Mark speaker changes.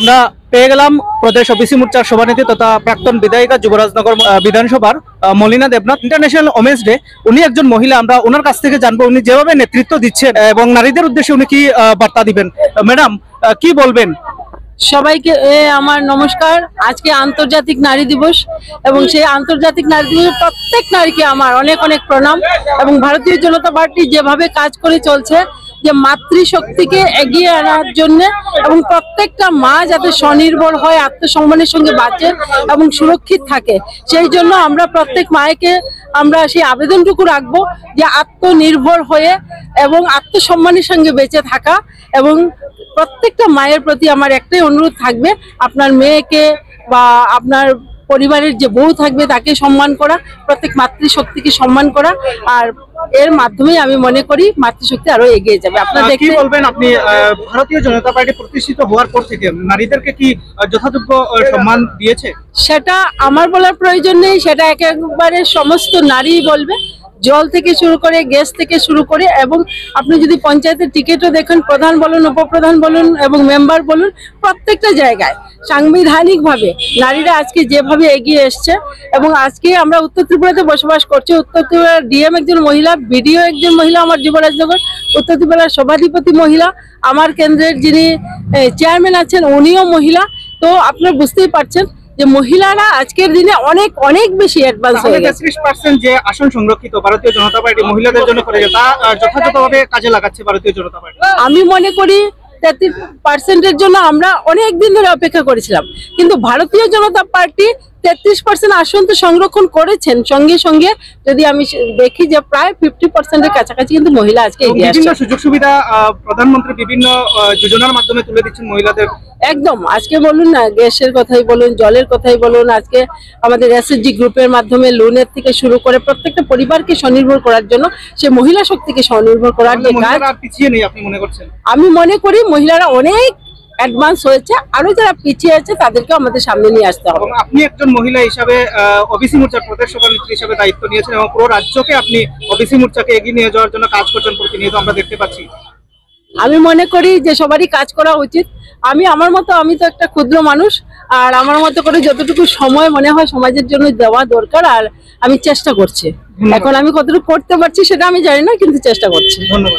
Speaker 1: আমরা পেয়ে গেলাম প্রদেশ ওবিসি মোর্চার সভানেত্রী তথা প্রাক্তন বিধায়িকা যুবরাজনগর বিধানসভার Malina Debnath. International Women's Day, উনি একজন মহিলা, আমরা ওনার কাছ থেকে জানবো উনি যেভাবে নেতৃত্ব দিচ্ছেন এবং নারীদের উদ্দেশ্যে উনি কি বার্তা দিবেন। ম্যাডাম, কি বলবেন?
Speaker 2: সবাইকে আমার নমস্কার। আজকে আন্তর্জাতিক নারী দিবস এবং সেই আন্তর্জাতিক নারী দিবসে প্রত্যেক নারীকে আমার অনেক অনেক প্রণাম। এবং ভারতীয় জনতা পার্টি যেভাবে কাজ করে চলছে যে মাতৃশক্তিকে এগিয়ে আনার জন্য এবং প্রত্যেকটা মা যাতে স্বনির্ভর হয়, আত্মসম্মানের সঙ্গে বাঁচে এবং সুরক্ষিত থাকে, সেই জন্য আমরা প্রত্যেক মায়েকে আমরা সেই আবেদনটুকু রাখবো যে আত্মনির্ভর হয়ে এবং আত্মসম্মানের সঙ্গে বেঁচে থাকা। এবং প্রত্যেকটা মায়ের প্রতি আমার একটাই অনুরোধ থাকবে, আপনার মেয়েকে বা আপনার পরিবারের যে বউ থাকবে তাকে সম্মান করা, প্রত্যেক মাতৃশক্তিকে সম্মান করা। আর এর মাধ্যমে আমি মনে করি মাতৃশক্তি আরো এগিয়ে যাবে। আপনারা
Speaker 1: কি বলবেন? আপনি ভারতীয় জনতা পার্টি প্রতিষ্ঠিত হওয়ার পর থেকে নারীদেরকে কি যথাযোগ্য সম্মান দিয়েছে?
Speaker 2: সেটা আমার বলার প্রয়োজন নেই, সেটা একেবারে সমস্ত নারী বলবে। জল থেকে শুরু করে গ্যাস থেকে শুরু করে, এবং আপনি যদি পঞ্চায়েতের টিকিটও দেখেন, প্রধান বলুন, উপপ্রধান বলুন এবং মেম্বার বলুন, প্রত্যেকটা জায়গায় সাংবিধানিকভাবে নারীরা আজকে যেভাবে এগিয়ে এসছে। এবং আজকে আমরা উত্তর ত্রিপুরাতে বসবাস করছি। উত্তর ত্রিপুরার ডিএম একজন মহিলা, বিডিও একজন মহিলা, আমার যুবরাজনগর উত্তর ত্রিপুরার সভাধিপতি মহিলা, আমার কেন্দ্রের যিনি চেয়ারম্যান আছেন উনিও মহিলা। তো আপনারা বুঝতেই পারছেন যে মহিলারা আজকের দিনে অনেক অনেক বেশি অ্যাডভান্স হয়ে গেছে।
Speaker 1: 33% যে আসন সংরক্ষিত ভারতীয় জনতা পার্টি মহিলাদের জন্য করেছে, তা যথাযথভাবে কাজে লাগাচ্ছে ভারতীয় জনতা পার্টি।
Speaker 2: আমি মনে করি 33%-এর জন্য আমরা অনেক দিন ধরে অপেক্ষা করেছিলাম, কিন্তু ভারতীয় জনতা পার্টি 33% আসন তো সংরক্ষণ করেছেন। সঙ্গে সঙ্গে যদি আমি দেখি যে প্রায় 50%-এর কাছাকাছি কিন্তু মহিলা আজকে এগিয়ে আসছে।
Speaker 1: বিভিন্ন সুযোগ সুবিধা প্রধানমন্ত্রী বিভিন্ন যোজনার মাধ্যমে তুলে দিচ্ছেন মহিলাদের।
Speaker 2: একদম, আজকে বলুন না, গ্যাসের কথাই বলুন, জলের কথাই বলুন, আজকে আমাদের এসএসজি গ্রুপের মাধ্যমে লোনের থেকে শুরু করে প্রত্যেকটা পরিবারকে স্বনির্ভর করার জন্য, সে মহিলা শক্তিকে স্বনির্ভর করার যে কাজ,
Speaker 1: পিছিয়ে নেই আপনি মনে করছেন?
Speaker 2: আমি মনে করি মহিলারা অনেক অ্যাডভান্স হয়েছে, আরো যারা পিছিয়ে আছে তাদেরকে আমাদের সামনে নিয়ে আসতে হবে।
Speaker 1: আপনি একজন মহিলা হিসাবে ওবিসি মোর্চার প্রদেশ সভানেত্রী হিসাবে দায়িত্ব নিয়েছেন এবং পুরো রাজ্যকে আপনি ওবিসি মোর্চাকে এগিয়ে নিয়ে যাওয়ার জন্য কাজ করছেন প্রতিনিয়ত, আমরা দেখতে পাচ্ছি।
Speaker 2: আমি মনে করি যে সবারই কাজ করা উচিত। আমি আমার মতো, আমি তো একটা ক্ষুদ্র মানুষ, আর আমার মতো করে যতটুকু সময় মনে হয় সমাজের জন্য দেওয়া দরকার, আর আমি চেষ্টা করছি। এখন আমি কতটুকু করতে পারছি সেটা আমি জানি না, কিন্তু চেষ্টা করছি।
Speaker 1: ধন্যবাদ।